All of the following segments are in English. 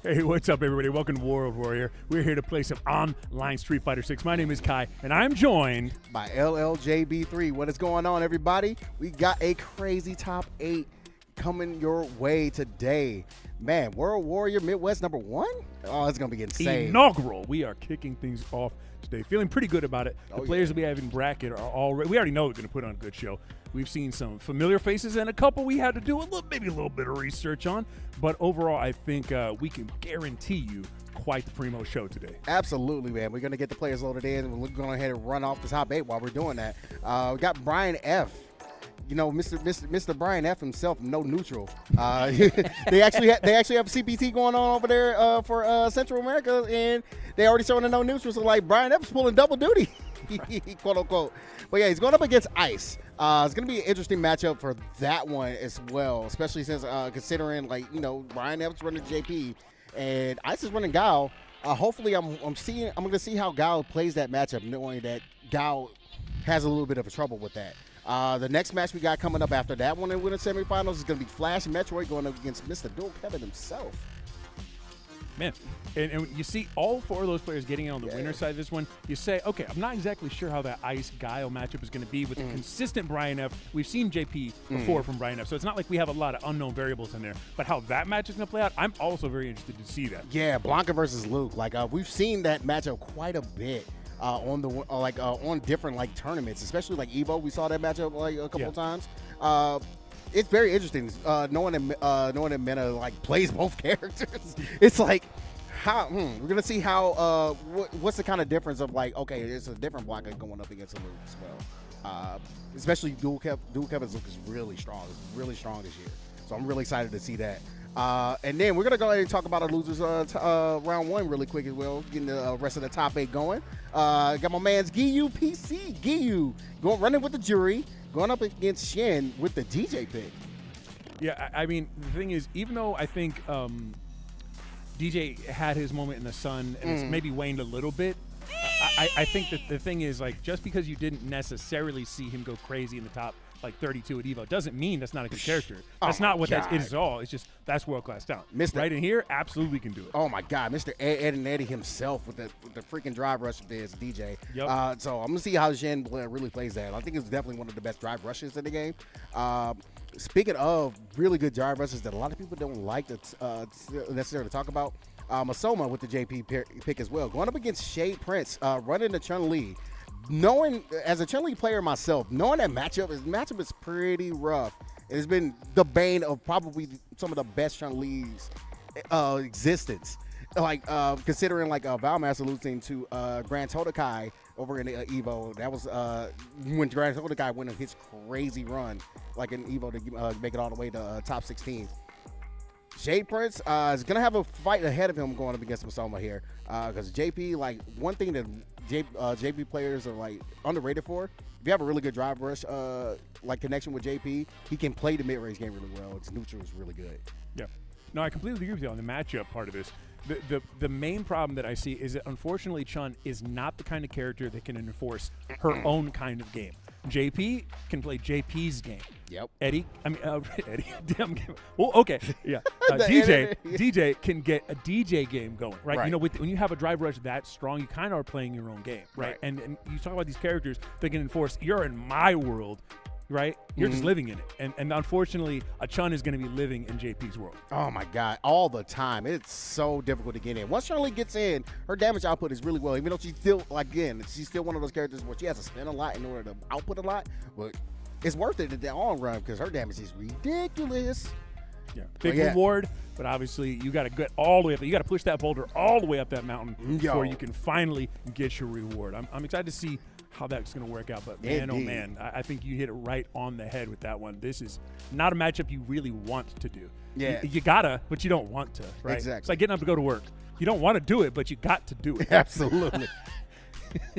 Hey, what's up, everybody? Welcome to World Warrior. We're here to play some online Street Fighter 6. My name is Kai, and I'm joined by LLJB3. What is going on, everybody? We got a crazy top 8 coming your way today. Man, World Warrior Midwest #1? Oh, it's going to be insane. Inaugural. We are kicking things off today. Feeling pretty good about it. The players that we have in bracket are already, we already know we're going to put on a good show. We've seen some familiar faces and a couple we had to do maybe a little bit of research on. But overall, I think we can guarantee you quite the primo show today. Absolutely, man. We're going to get the players loaded in, and we're going to go ahead and run off the top 8 while we're doing that. We got Brian F. You know, Mr. Brian F. himself, no neutral. They actually have CPT going on over there for Central America, and they already showing the no neutral. So like Brian F. is pulling double duty, quote unquote. But yeah, he's going up against Ice. It's going to be an interesting matchup for that one as well, especially since considering Brian F. is running JP and Ice is running Guile. Hopefully, I'm going to see how Guile plays that matchup, knowing that Guile has a little bit of a trouble with that. The next match we got coming up after that one in winter semifinals is going to be Flash and Metroid going up against Mr. Dual Kevin himself. Man, and you see all 4 of those players getting in on the winner side of this one. You say, okay, I'm not exactly sure how that Ice Guile matchup is going to be with the consistent Brian F. We've seen JP before from Brian F., so it's not like we have a lot of unknown variables in there. But how that match is going to play out, I'm also very interested to see that. Yeah, Blanca versus Luke. We've seen that matchup quite a bit. On different tournaments, especially like Evo, we saw that matchup a couple of times. It's very interesting knowing that Mena plays both characters. It's like how we're gonna see how what's the kind of difference of okay, it's a different Blanca going up against a Luke as well. Especially Dual Kevin's Luke is really strong. It's really strong this year, so I'm really excited to see that. And then we're going to go ahead and talk about our losers round 1 really quick as well, getting the rest of the top 8 going. Got my man's Guile PC. Guile running with the jury, going up against Shen with the DJ pick. Yeah, I mean, the thing is, even though I think DJ had his moment in the sun and it's maybe waned a little bit, I think that the thing is, just because you didn't necessarily see him go crazy in the top 32 at Evo doesn't mean that's not a good character. That's not what that is at all. It's just that's world-class talent. Right in here, absolutely can do it. Oh, my God. Mr. Ed and Eddie himself with the freaking drive rush with his DJ. Yep. So I'm going to see how Shen really plays that. I think it's definitely one of the best drive rushes in the game. Speaking of really good drive rushes that a lot of people don't like to necessarily talk about, Masoma with the JP pick as well. Going up against Shade Prince, running the Chun-Li. Knowing, as a Chun-Li player myself, knowing that matchup is pretty rough. It's been the bane of probably some of the best Chun-Li's existence. Considering Valmaster losing to Grand Todokai over in Evo, that was when Grand Todokai went on his crazy run, in Evo to make it all the way to top 16. Shade Prince is going to have a fight ahead of him going up against Masoma here. Because JP, one thing that JP players are underrated for, if you have a really good drive rush connection with JP, he can play the mid-range game really well. Its neutral is really good. Yeah. No, I completely agree with you on the matchup part of this. The main problem that I see is that unfortunately Chun is not the kind of character that can enforce her own kind of game. JP can play JP's game. Yep. Eddie. Damn. Well, okay. Yeah. DJ can get a DJ game going, right? You know, when you have a drive rush that strong, you kind of are playing your own game, right? And you talk about these characters that can enforce. You're in my world. Right? You're just living in it. And unfortunately, a Chun is going to be living in JP's world. Oh, my God. All the time. It's so difficult to get in. Once Chun-Li gets in, her damage output is really well, even though she's still, she's still one of those characters where she has to spend a lot in order to output a lot. But it's worth it in the long run because her damage is ridiculous. Yeah. Big reward, but obviously you got to get all the way up. You got to push that boulder all the way up that mountain before you can finally get your reward. I'm excited to see how that's going to work out. But, man, oh, man, I think you hit it right on the head with that one. This is not a matchup you really want to do. Yeah. You got to, but you don't want to, right? Exactly. It's like getting up to go to work. You don't want to do it, but you got to do it. Absolutely.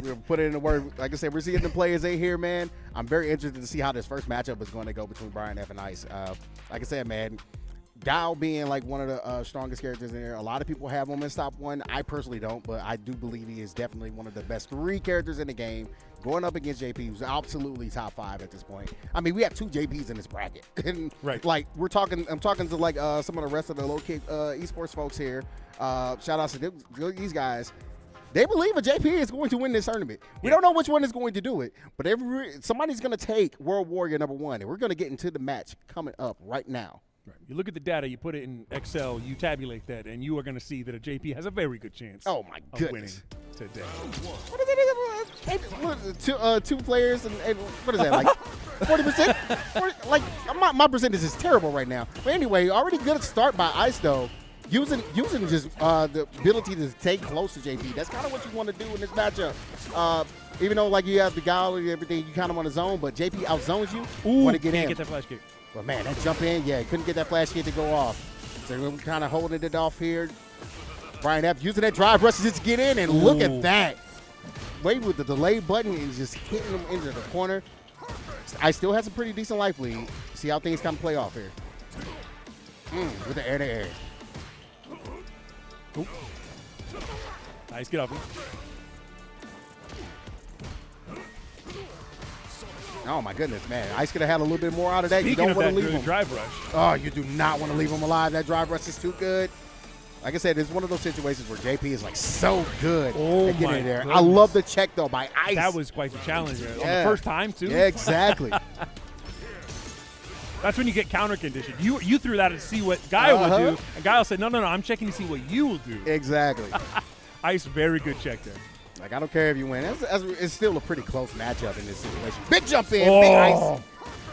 We'll put it in the word. Like I said, we're seeing the players in here, man. I'm very interested to see how this first matchup is going to go between Brian F. and Ice. Like I said, man, Guile being like one of the strongest characters in there. A lot of people have him in top 1. I personally don't, but I do believe he is definitely one of the best 3 characters in the game. Going up against JP, who's absolutely top 5 at this point. I mean, we have 2 JPs in this bracket, and like I'm talking to like some of the rest of the low kick esports folks here. Shout out to these guys. They believe a JP is going to win this tournament. We don't know which one is going to do it, but somebody's going to take World Warrior #1, and we're going to get into the match coming up right now. Right. You look at the data, you put it in Excel, you tabulate that, and you are going to see that a JP has a very good chance. Oh my of winning today. What is it? 2 players and what is that, like 40%? Like my percentage is terrible right now. But anyway, already good start by Ice though. Using just the ability to take close to JP. That's kind of what you want to do in this matchup. Even though like you have the Guile and everything, you kind of want to zone, but JP outzones you. Want to get in. Get that flash kick. But man, that jump in, couldn't get that flash kick to go off. So we're kind of holding it off here. Brian F using that drive rush to just get in, and look at that. Wade with the delay button and just hitting him into the corner. I still have some pretty decent life lead. See how things kind of play off here. With the air-to-air. Nice, get off him. Oh my goodness, man! Ice could have had a little bit more out of that. Speaking you don't want to leave good him. Drive rush. Oh, you do not want to leave him alive. That drive rush is too good. Like I said, it's one of those situations where JP is like so good at getting in there. Goodness. I love the check though by Ice. That was quite the challenge there. On the first time too. Yeah, exactly. That's when you get counter conditioned. You threw that to see what Guile would do, and Guile said, no, I'm checking to see what you will do. Exactly. Ice, very good check there. Like, I don't care if you win. It's still a pretty close matchup in this situation. Big jump in, big Ice.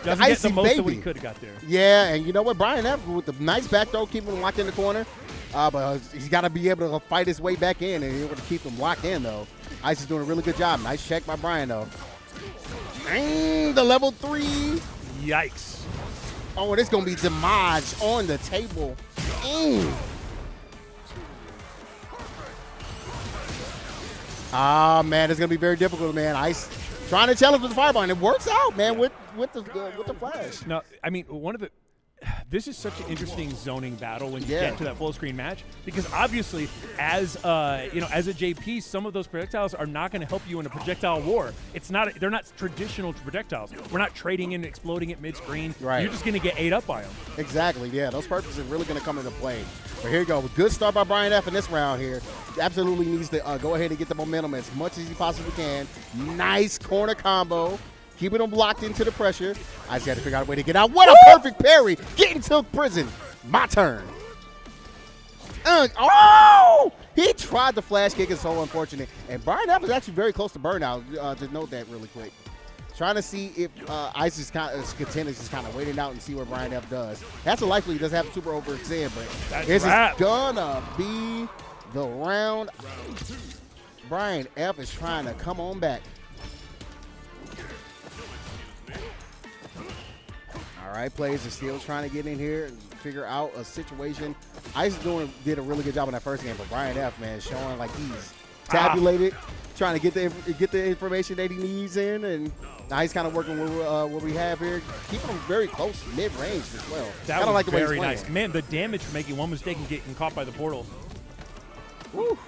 Doesn't get the most of what he could have got there. Yeah, and you know what? Brian F with the nice back throw, keeping him locked in the corner. But he's got to be able to fight his way back in and able to keep him locked in, though. Ice is doing a really good job. Nice check by Brian, though. The level 3. Yikes. Oh, and it's going to be demolished on the table. Ah, man, it's going to be very difficult, man. Ice trying to challenge with the fireball, and it works out, man, with the flash. No, I mean, this is such an interesting zoning battle when you get to that full screen match, because obviously as a JP, some of those projectiles are not going to help you in a projectile war. They're not traditional projectiles. We're not trading in, exploding at mid screen. Right. You're just going to get ate up by them. Exactly. Yeah, those purposes are really going to come into play. But here you go. Good start by Brian F in this round here. Absolutely needs to go ahead and get the momentum as much as he possibly can. Nice corner combo. Keeping him locked into the pressure. I just got to figure out a way to get out. What a perfect parry. Getting to prison. My turn. He tried the flash kick. It's so unfortunate. And Brian F is actually very close to burnout. Just note that really quick. Trying to see if Ice's contenders is kind of waiting out and see what Brian F does. That's a likely he doesn't have super overextend, but this is gonna be the round. Brian F is trying to come on back. All right, players are still trying to get in here and figure out a situation. Ice did a really good job in that first game, but Brian F, man, showing like he's tabulated, trying to get the information that he needs in, and now he's kind of working with what we have here, keeping him very close mid-range as well. That was like the very way nice. Man, the damage from making one mistake and getting caught by the portal. Woo.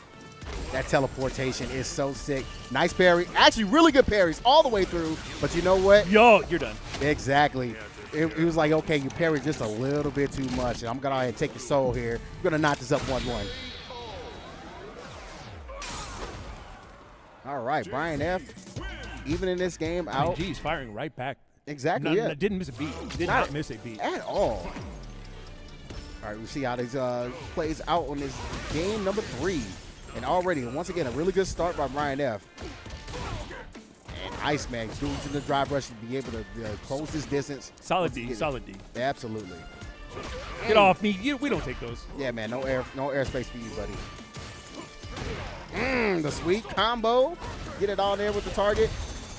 That teleportation is so sick. Nice parry. Actually, really good parries all the way through, but you know what? Yo, you're done. Exactly. It was like, okay, you parried just a little bit too much, and I'm going to go ahead and take your soul here. We're going to knock this up 1-1. All right, Brian F, even in this game, out. He's firing right back. Exactly, Didn't miss a beat. Did not miss a beat. At all. All right, we see how this plays out on this game number 3. And already, once again, a really good start by Brian F. And Iceman using the drive rush to be able to close this distance. Solid D, solid D. Absolutely. Get off me. We don't take those. Yeah, man, no airspace for you, buddy. The sweet combo. Get it on there with the target.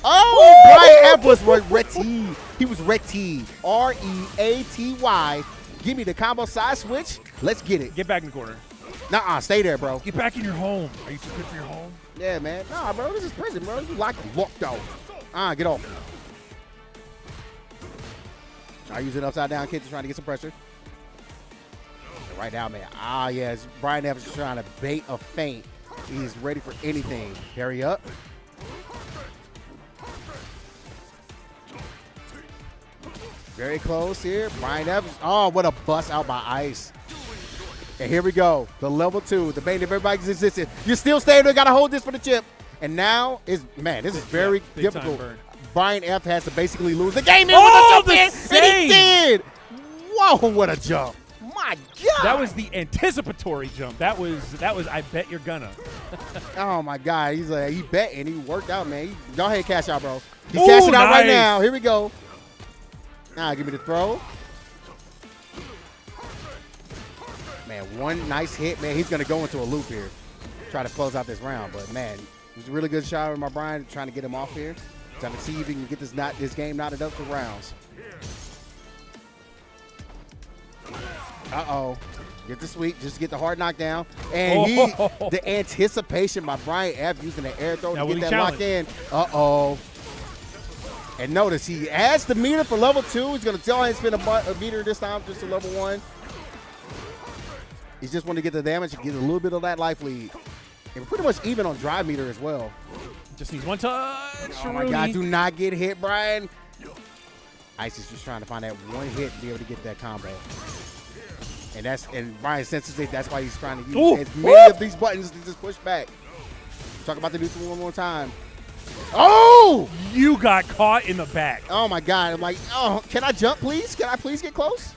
Oh, Brian F was Reti. He was Reti. R-E-A-T-Y. Give me the combo side switch. Let's get it. Get back in the corner. Nuh-uh, stay there, bro. Get back in your home. Are you too good for your home? Yeah, man. Nah, bro, this is prison, bro. You locked out. Get off. I use it upside down, kids, trying to get some pressure. right now, man. Ah, yes. Brian F is trying to bait a feint. He's ready for anything. Parry up. Very close here. Brian F. Oh, what a bust out by Ice. And here we go. The level 2. The bait of everybody's existence. You're still staying there. Got to hold this for the chip. And now, this is very difficult. Brian F. has to basically lose the game. Oh, the and save! he did. Whoa, what a jump. My God. That was the anticipatory jump. That was I bet you're gonna. Oh, my God. He's like, he bet and he worked out, man. Go ahead and cash out, bro. He's cashing out right now. Here we go. Now, give me the throw. Man, one nice hit. Man, he's going to go into a loop here. Try to close out this round. But, man, it was a really good shot with my Brian trying to get him off here. Trying to see if he can get this game knotted up to rounds. Uh-oh. Get the sweep. Just get the hard knockdown. And the anticipation by Brian F. using the air throw to get that locked in. Uh-oh. And notice he adds the meter for level 2. He's going to tell him to spend a meter this time just to level 1. He's just want to get the damage and get a little bit of that life lead. And we're pretty much even on drive meter as well. Just needs one touch. Oh, my God. Do not get hit, Brian. Ice is just trying to find that one hit to be able to get that combo. And Brian senses it. That's why he's trying to use as many of these buttons to just push back. Talk about the neutral one more time. Oh! You got caught in the back. Oh, my God. I'm like, oh, can I jump, please? Can I please get close?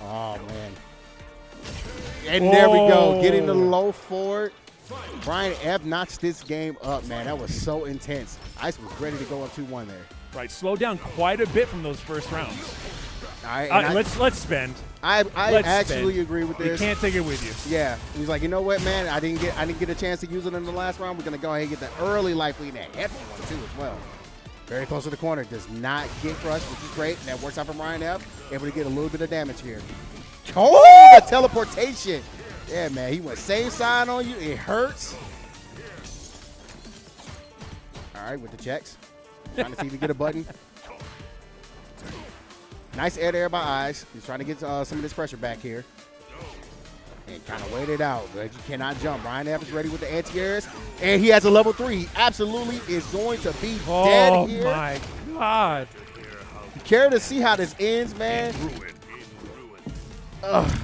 Oh, man. And there we go. Getting the low forward. Brian F. notched this game up, man. That was so intense. Ice was ready to go up 2-1 there. Right. Slowed down quite a bit from those first rounds. All right. Let's spend. I actually agree with this. You can't take it with you. Yeah. He's like, you know what, man? I didn't get a chance to use it in the last round. We're going to go ahead and get the early life lead and that heavy one, too, as well. Very close to the corner. Does not get crushed, which is great. That works out for Brian F. Able to get a little bit of damage here. Oh, the teleportation. Yeah, man. He went same side on you. It hurts. All right, with the checks. Trying to see if he get a button. Nice air there by Ice. He's trying to get some of this pressure back here. And kind of wait it out. But you cannot jump. Brian F. is ready with the anti-airs. And he has a level 3. He absolutely is going to be dead here. Oh, my God. You care to see how this ends, man? Ugh.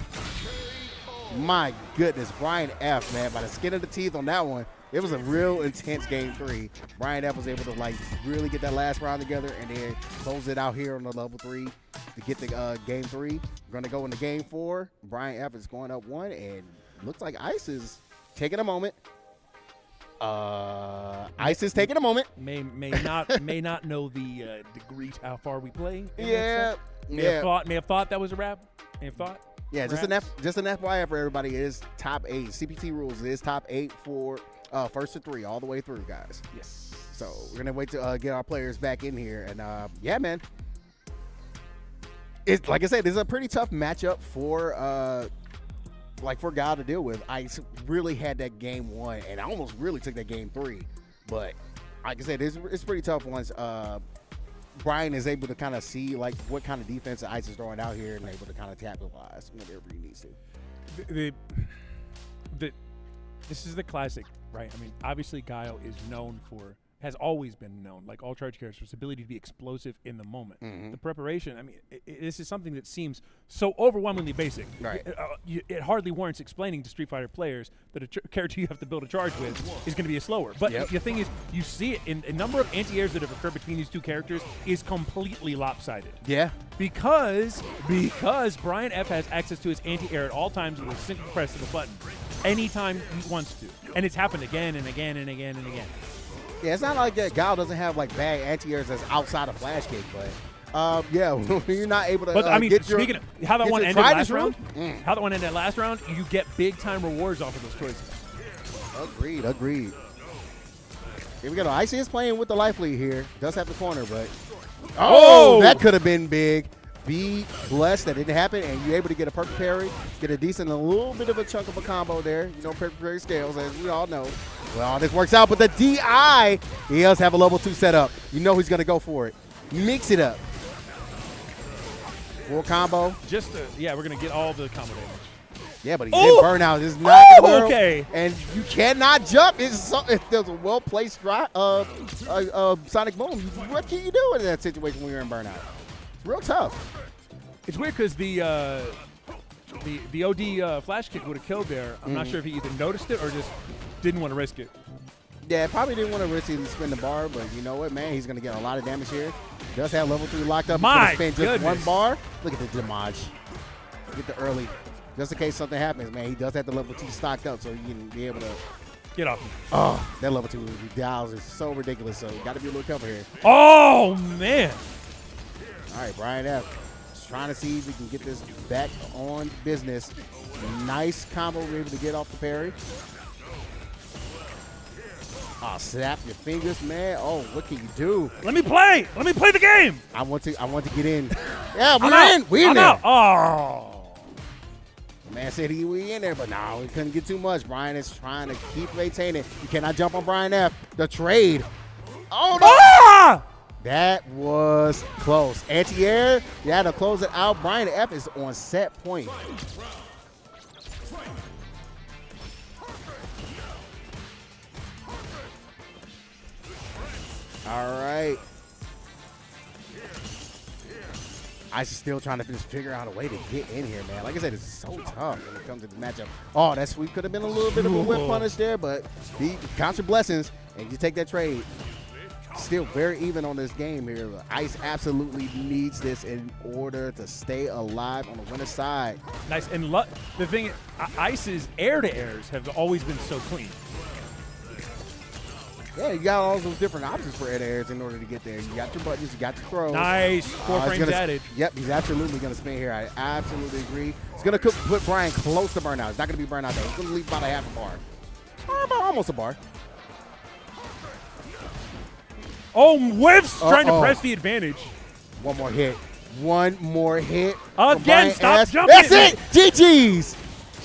My goodness. Brian F., man, by the skin of the teeth on that one. It was a real intense game 3. Brian F. was able to, like, really get that last round together and then close it out here on the level 3 to get the game 3. We're going to go into game 4. Brian F. is going up 1, and looks like Ice is taking a moment. Ice is taking a moment. May not know the degree to how far we play. Yeah. May have thought that was a wrap. May have thought. Yeah, just an FYI for everybody. It is top 8. CPT rules. It is top 8 for first to 3 all the way through, guys. Yes. So we're gonna wait to get our players back in here, and yeah, man. It's like I said, this is a pretty tough matchup for Guile to deal with. Ice really had that game 1, and I almost really took that game 3, but like I said, it's pretty tough once Brian is able to kind of see like what kind of defense Ice is throwing out here and able to kind of capitalize whenever he needs to. This is the classic, right? I mean, obviously Guile has always been known, like all charge characters, for his ability to be explosive in the moment. Mm-hmm. The preparation, I mean, this is something that seems so overwhelmingly basic. Right. It hardly warrants explaining to Street Fighter players that a character you have to build a charge with is going to be a slower. But the thing is, you see it in a number of anti-airs that have occurred between these two characters is completely lopsided. Yeah. Because Brian F. has access to his anti-air at all times with a single press of the button, anytime he wants to. And it's happened again and again and again and again. Yeah, it's not like that Guile doesn't have like bad anti-airs that's outside of flash kick, but yeah, when you're not able to. But I mean, speaking of how that one ended last round, how that one ended last round, you get big time rewards off of those choices. Agreed. Here we go. Icy is playing with the life lead here. Does have the corner, but that could have been big. Be blessed that didn't happen, and you're able to get a perfect parry, get a little bit of a chunk of a combo there. You know, perfect parry scales, as we all know. Well, this works out, but the DI, he does have a level 2 set up. You know he's going to go for it. Mix it up. Full combo. Just yeah, we're gonna get all the combo damage. Yeah, but he's in burnout. It's not gonna okay. And you cannot jump. If there's a well-placed Sonic Boom, what can you do in that situation when you're in burnout? It's real tough. It's weird because the OD flash kick would have killed there. I'm not sure if he either noticed it or just didn't want to risk it. Yeah, probably didn't want to risk it and spin the bar, but you know what, man? He's going to get a lot of damage here. Does have level 3 locked up. My He's going to spin just goodness. one bar. Look at the damage. Get the early. Just in case something happens, man, he does have the level 2 stocked up, so you can be able to Get off me. Oh, that level 2 dials is so ridiculous, so got to be a little careful here. Oh, man. All right, Brian F. Just trying to see if we can get this back on business. Nice combo. We're able to get off the parry. Oh, snap your fingers, man. Oh, what can you do? Let me play. Let me play the game. I want to get in. Yeah, I'm out. We're in I'm there. out. Oh. The man said we in there, but no, we couldn't get too much. Brian is trying to keep maintaining. You cannot jump on Brian F. The trade. Oh, no. Ah! That was close. Anti-air, you had to close it out. Brian F. is on set point. All right. Ice is still trying to just figure out a way to get in here, man. Like I said, it's so tough when it comes to the matchup. Oh, that sweep could have been a little bit of a whip punish there, but he counts your blessings, and you take that trade. Still very even on this game here. Ice absolutely needs this in order to stay alive on the winner's side. Nice. And the thing is, Ice's air-to-airs have always been so clean. Yeah, you got all those different options for air-to-airs in order to get there. You got your buttons, you got your throws. Nice. 4 frames added. Yep, he's absolutely going to spin here. I absolutely agree. He's going to put Brian close to burnout. It's not going to be burnout there. He's going to leave about a half a bar. Almost a bar. Oh, whiffs trying to press the advantage. One more hit. One more hit. Again, stop jumping. That's it. GG's.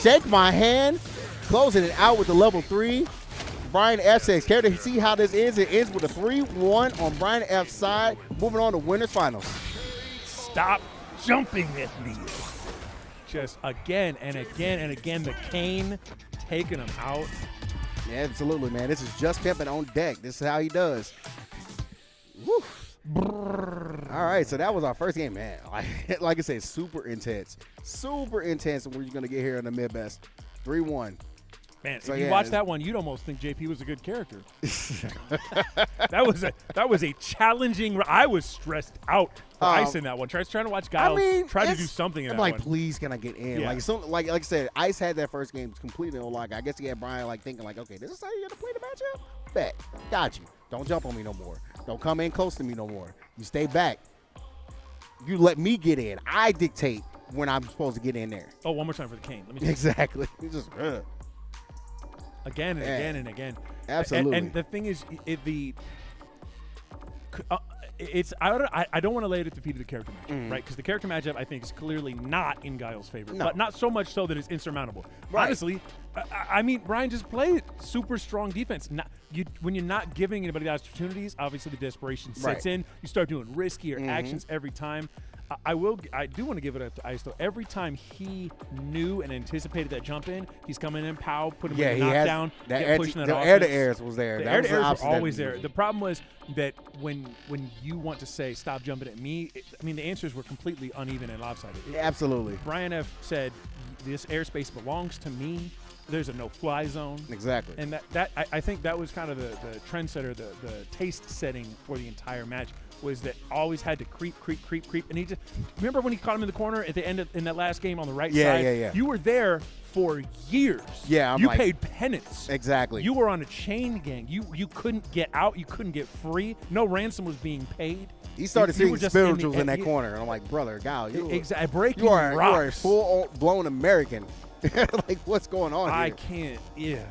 Shake my hand. Closing it out with the level 3. Brian F says, care to see how this ends? It ends with a 3-1 on Brian F's side. Moving on to winners finals. Stop jumping at me. Just again and again and again, the cane taking him out. Yeah, absolutely, man. This is just pimping on deck. This is how he does. Woo. All right, so that was our first game, man. Like I said, super intense. Super intense. And we're going to get here in the mid-best. 3-1. Man, so if you watch that one, you'd almost think JP was a good character. that was a challenging. I was stressed out for Ice in that one. Trying to watch Guile try to do something in that one. Please, can I get in? Yeah. Like I said, Ice had that first game completely on lock. I guess he had Brian thinking okay, this is how you're gonna play the matchup. Bet, got you. Don't jump on me no more. Don't come in close to me no more. You stay back. You let me get in. I dictate when I'm supposed to get in there. Oh, one more time for the cane. Let me exactly. It's just. Again and again and again. Absolutely. And the thing is, I don't want to lay it at the feet of the character matchup, right? Because the character matchup, I think, is clearly not in Guile's favor, but not so much so that it's insurmountable. Right. Honestly, I mean, Brian just played super strong defense. When you're not giving anybody the opportunities, obviously the desperation sets in. You start doing riskier actions every time. I do want to give it up to Ice though. Every time he knew and anticipated that jump in, he's coming in, pow, put him in the knockdown, pushing that offense. The air-to-airs was there. The air-to-airs were always there. The problem was that when you want to say stop jumping at me, the answers were completely uneven and lopsided. Absolutely. Brian F said, "This airspace belongs to me. There's a no-fly zone." Exactly. And I think that was kind of the trendsetter, the taste setting for the entire match. Was that always had to creep, and he just remember when he caught him in the corner at the end in that last game on the right side. Yeah. You were there for years. Yeah, you paid penance. Exactly. You were on a chain gang. You couldn't get out. You couldn't get free. No ransom was being paid. He started seeing spirituals in that corner, and I'm like, brother, Guile, you are a full-blown American. Like, what's going on here? I can't. Yeah.